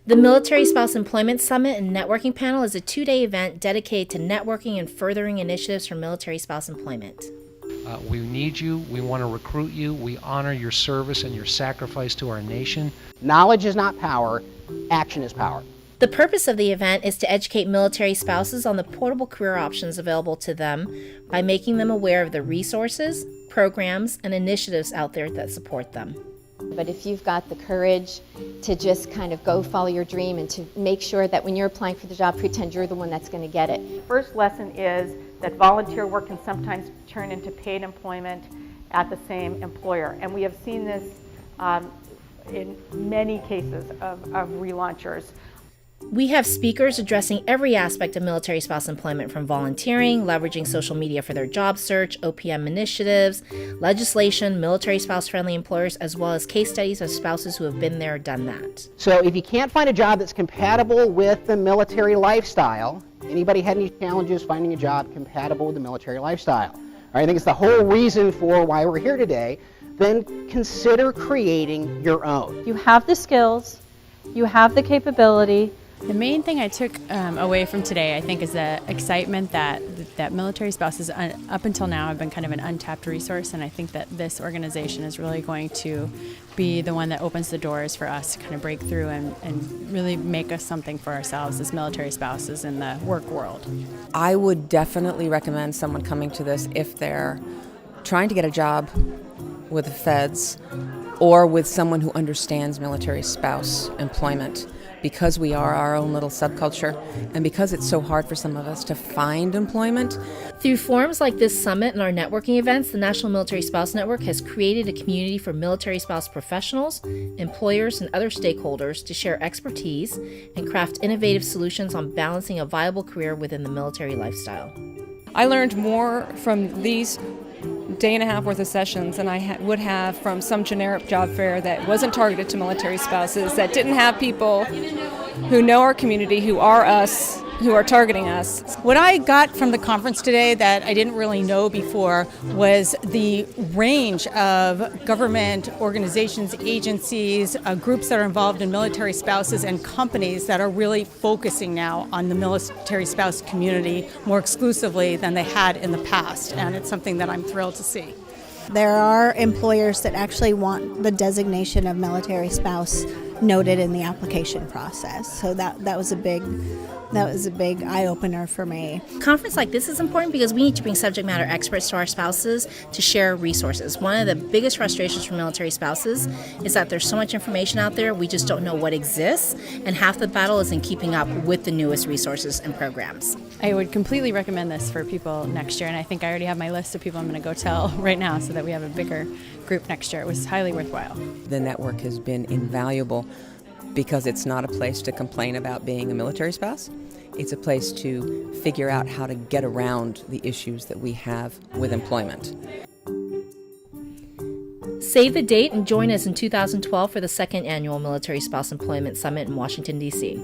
The Military Spouse Employment Summit and Networking Panel is a 2-day event dedicated to networking and furthering initiatives for military spouse employment. We need you. We want to recruit you. We honor your service and your sacrifice to our nation. Knowledge is not power. Action is power. The purpose of the event is to educate military spouses on the portable career options available to them by making them aware of the resources, programs, and initiatives out there that support them. But if you've got the courage to just kind of go follow your dream and to make sure that when you're applying for the job, pretend you're the one that's going to get it. First lesson is that volunteer work can sometimes turn into paid employment at the same employer. And we have seen this in many cases of relaunchers. We have speakers addressing every aspect of military spouse employment, from volunteering, leveraging social media for their job search, OPM initiatives, legislation, military spouse-friendly employers, as well as case studies of spouses who have been there or done that. So if you can't find a job that's compatible with the military lifestyle, anybody had any challenges finding a job compatible with the military lifestyle? All right, I think it's the whole reason for why we're here today. Then consider creating your own. You have the skills, you have the capability. The main thing I took away from today, I think, is the excitement that military spouses, up until now, have been kind of an untapped resource, and I think that this organization is really going to be the one that opens the doors for us to kind of break through and really make us something for ourselves as military spouses in the work world. I would definitely recommend someone coming to this if they're trying to get a job with the feds or with someone who understands military spouse employment, because we are our own little subculture and because it's so hard for some of us to find employment. Through forums like this summit and our networking events, the National Military Spouse Network has created a community for military spouse professionals, employers, and other stakeholders to share expertise and craft innovative solutions on balancing a viable career within the military lifestyle. I learned more from these day and a half worth of sessions than I would have from some generic job fair that wasn't targeted to military spouses, that didn't have people who know our community, who are us, who are targeting us. What I got from the conference today that I didn't really know before was the range of government organizations, agencies, groups that are involved in military spouses, and companies that are really focusing now on the military spouse community more exclusively than they had in the past, and it's something that I'm thrilled to see. There are employers that actually want the designation of military spouse noted in the application process. So that was a big eye-opener for me. A conference like this is important because we need to bring subject matter experts to our spouses to share resources. One of the biggest frustrations for military spouses is that there's so much information out there, we just don't know what exists, and half the battle is in keeping up with the newest resources and programs. I would completely recommend this for people next year, and I think I already have my list of people I'm going to go tell right now so that we have a bigger group next year. It was highly worthwhile. The network has been invaluable because it's not a place to complain about being a military spouse. It's a place to figure out how to get around the issues that we have with employment. Save the date and join us in 2012 for the second annual Military Spouse Employment Summit in Washington, D.C.